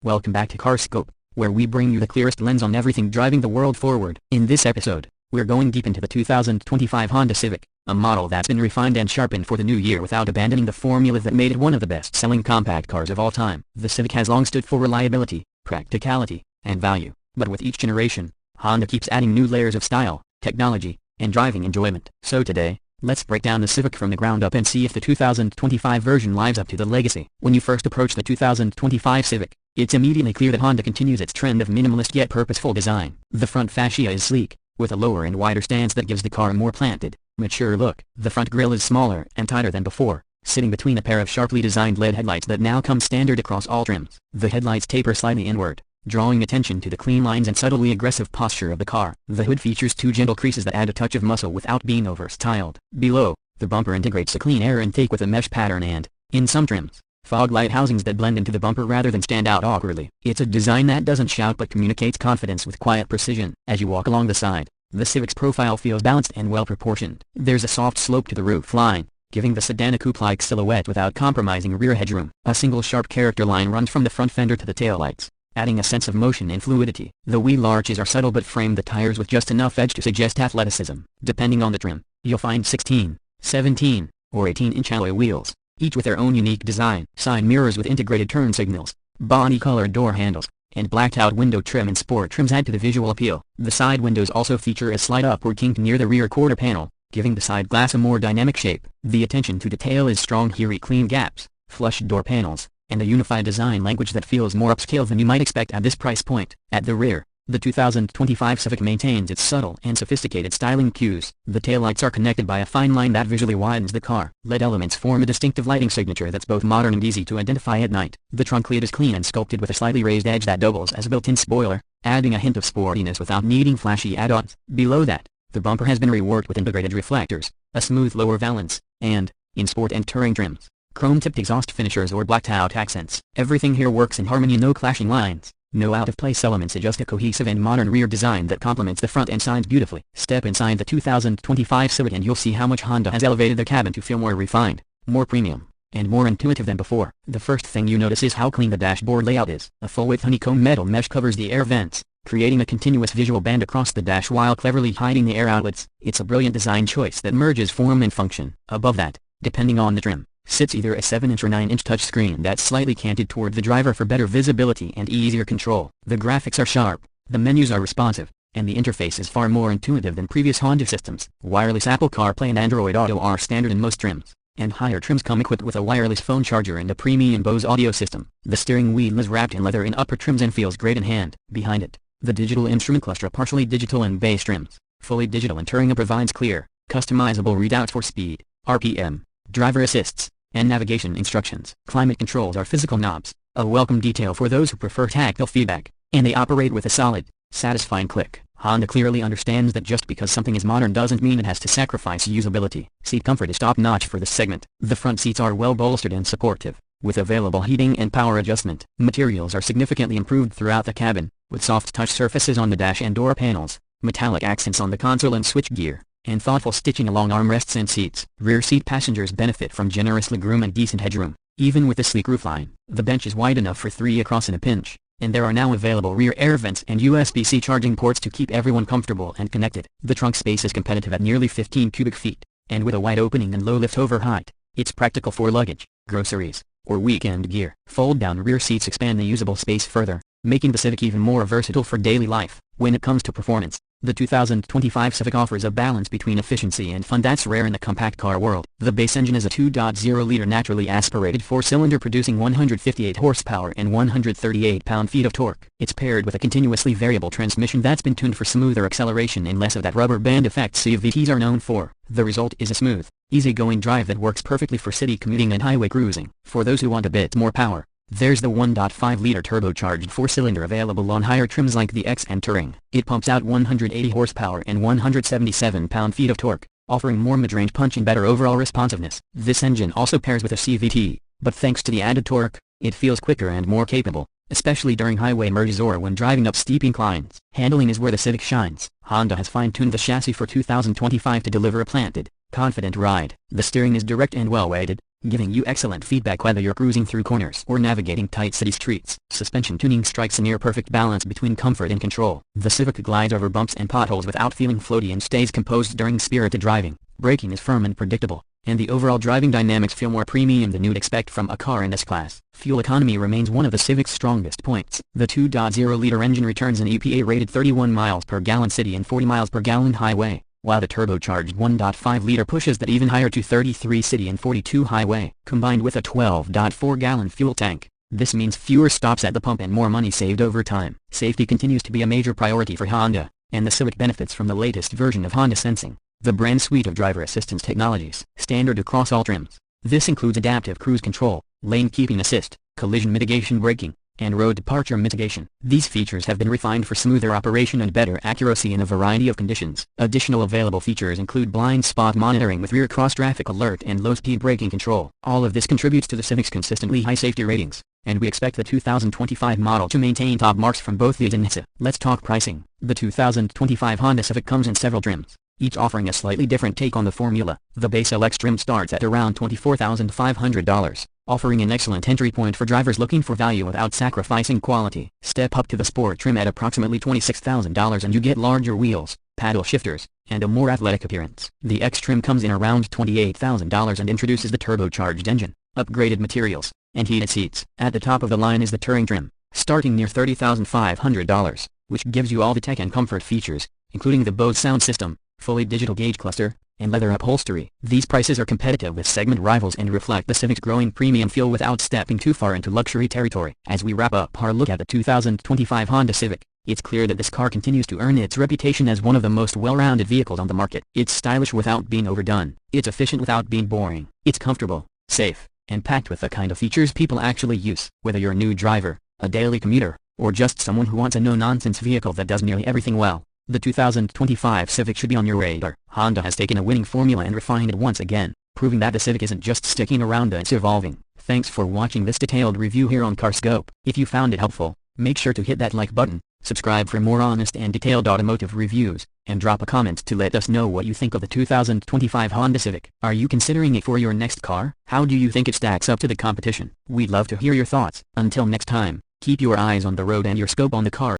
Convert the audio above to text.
Welcome back to CarScope, where we bring you the clearest lens on everything driving the world forward. In this episode, we're going deep into the 2025 Honda Civic, a model that's been refined and sharpened for the new year without abandoning the formula that made it one of the best-selling compact cars of all time. The Civic has long stood for reliability, practicality, and value, but with each generation, Honda keeps adding new layers of style, technology, and driving enjoyment. So today, let's break down the Civic from the ground up and see if the 2025 version lives up to the legacy. When you first approach the 2025 Civic, it's immediately clear that Honda continues its trend of minimalist yet purposeful design. The front fascia is sleek, with a lower and wider stance that gives the car a more planted, mature look. The front grille is smaller and tighter than before, sitting between a pair of sharply designed LED headlights that now come standard across all trims. The headlights taper slightly inward, drawing attention to the clean lines and subtly aggressive posture of the car. The hood features two gentle creases that add a touch of muscle without being over-styled. Below, the bumper integrates a clean air intake with a mesh pattern and, in some trims, fog light housings that blend into the bumper rather than stand out awkwardly. It's a design that doesn't shout but communicates confidence with quiet precision. As you walk along the side, the Civic's profile feels balanced and well-proportioned. There's a soft slope to the roof line, giving the sedan a coupe-like silhouette without compromising rear headroom. A single sharp character line runs from the front fender to the taillights, adding a sense of motion and fluidity. The wheel arches are subtle but frame the tires with just enough edge to suggest athleticism. Depending on the trim, you'll find 16, 17, or 18-inch alloy wheels, each with their own unique design. Side mirrors with integrated turn signals, body-colored door handles, and blacked-out window trim and sport trims add to the visual appeal. The side windows also feature a slight upward kink near the rear quarter panel, giving the side glass a more dynamic shape. The attention to detail is strong here: clean gaps, flush door panels, and a unified design language that feels more upscale than you might expect at this price point. At the rear, the 2025 Civic maintains its subtle and sophisticated styling cues. The taillights are connected by a fine line that visually widens the car. LED elements form a distinctive lighting signature that's both modern and easy to identify at night. The trunk lid is clean and sculpted with a slightly raised edge that doubles as a built-in spoiler, adding a hint of sportiness without needing flashy add-ons. Below that, the bumper has been reworked with integrated reflectors, a smooth lower valance, and, in sport and touring trims, chrome-tipped exhaust finishers or blacked-out accents. Everything here works in harmony, no clashing lines, no out-of-place elements, just a cohesive and modern rear design that complements the front and sides beautifully. Step inside the 2025 Civic and you'll see how much Honda has elevated the cabin to feel more refined, more premium, and more intuitive than before. The first thing you notice is how clean the dashboard layout is. A full-width honeycomb metal mesh covers the air vents, creating a continuous visual band across the dash while cleverly hiding the air outlets. It's a brilliant design choice that merges form and function. Above that, depending on the trim, sits either a 7-inch or 9-inch touchscreen that's slightly canted toward the driver for better visibility and easier control. The graphics are sharp, the menus are responsive, and the interface is far more intuitive than previous Honda systems. Wireless Apple CarPlay and Android Auto are standard in most trims, and higher trims come equipped with a wireless phone charger and a premium Bose audio system. The steering wheel is wrapped in leather in upper trims and feels great in hand. Behind it, the digital instrument cluster, partially digital in base trims, fully digital in touring, provides clear, customizable readouts for speed, RPM, driver assists, and navigation instructions. Climate controls are physical knobs, a welcome detail for those who prefer tactile feedback, and they operate with a solid, satisfying click. Honda clearly understands that just because something is modern doesn't mean it has to sacrifice usability. Seat comfort is top-notch for this segment. The front seats are well bolstered and supportive, with available heating and power adjustment. Materials are significantly improved throughout the cabin, with soft touch surfaces on the dash and door panels, metallic accents on the console and switchgear, and thoughtful stitching along armrests and seats. Rear seat passengers benefit from generous legroom and decent headroom, even with the sleek roofline. The bench is wide enough for 3 across in a pinch, and there are now available rear air vents and USB-C charging ports to keep everyone comfortable and connected. The trunk space is competitive at nearly 15 cubic feet, and with a wide opening and low lift-over height, it's practical for luggage, groceries, or weekend gear. Fold-down rear seats expand the usable space further, making the Civic even more versatile for daily life. When it comes to performance, the 2025 Civic offers a balance between efficiency and fun that's rare in the compact car world. The base engine is a 2.0-liter naturally aspirated 4-cylinder producing 158 horsepower and 138 pound-feet of torque. It's paired with a continuously variable transmission that's been tuned for smoother acceleration and less of that rubber band effect CVTs are known for. The result is a smooth, easygoing drive that works perfectly for city commuting and highway cruising. For those who want a bit more power, there's the 1.5-liter turbocharged 4-cylinder available on higher trims like the X and Touring. It pumps out 180 horsepower and 177 pound-feet of torque, offering more mid-range punch and better overall responsiveness. This engine also pairs with a CVT, but thanks to the added torque, it feels quicker and more capable, especially during highway merges or when driving up steep inclines. Handling is where the Civic shines. Honda has fine-tuned the chassis for 2025 to deliver a planted, confident ride. The steering is direct and well-weighted, giving you excellent feedback whether you're cruising through corners or navigating tight city streets. Suspension tuning strikes a near-perfect balance between comfort and control. The Civic glides over bumps and potholes without feeling floaty and stays composed during spirited driving. Braking is firm and predictable, and the overall driving dynamics feel more premium than you'd expect from a car in S-Class. Fuel economy remains one of the Civic's strongest points. The 2.0-liter engine returns an EPA-rated 31 miles per gallon city and 40 miles per gallon highway, while the turbocharged 1.5-liter pushes that even higher to 33 city and 42 highway. Combined with a 12.4-gallon fuel tank, this means fewer stops at the pump and more money saved over time. Safety continues to be a major priority for Honda, and the Civic benefits from the latest version of Honda Sensing, the brand suite of driver assistance technologies, standard across all trims. This includes adaptive cruise control, lane keeping assist, collision mitigation braking, and road departure mitigation. These features have been refined for smoother operation and better accuracy in a variety of conditions. Additional available features include blind spot monitoring with rear cross-traffic alert and low-speed braking control. All of this contributes to the Civic's consistently high safety ratings, and we expect the 2025 model to maintain top marks from both the and NHTSA. Let's talk pricing. The 2025 Honda Civic comes in several trims, each offering a slightly different take on the formula. The base LX trim starts at around $24,500, offering an excellent entry point for drivers looking for value without sacrificing quality. Step up to the Sport trim at approximately $26,000 and you get larger wheels, paddle shifters, and a more athletic appearance. The X trim comes in around $28,000 and introduces the turbocharged engine, upgraded materials, and heated seats. At the top of the line is the Touring trim, starting near $30,500, which gives you all the tech and comfort features, including the Bose sound system, fully digital gauge cluster, and leather upholstery. These prices are competitive with segment rivals and reflect the Civic's growing premium feel without stepping too far into luxury territory. As we wrap up our look at the 2025 Honda Civic, it's clear that this car continues to earn its reputation as one of the most well-rounded vehicles on the market. It's stylish without being overdone. It's efficient without being boring. It's comfortable, safe, and packed with the kind of features people actually use. Whether you're a new driver, a daily commuter, or just someone who wants a no-nonsense vehicle that does nearly everything well, the 2025 Civic should be on your radar. Honda has taken a winning formula and refined it once again, proving that the Civic isn't just sticking around, it's evolving. Thanks for watching this detailed review here on CarScope. If you found it helpful, make sure to hit that like button, subscribe for more honest and detailed automotive reviews, and drop a comment to let us know what you think of the 2025 Honda Civic. Are you considering it for your next car? How do you think it stacks up to the competition? We'd love to hear your thoughts. Until next time, keep your eyes on the road and your scope on the car.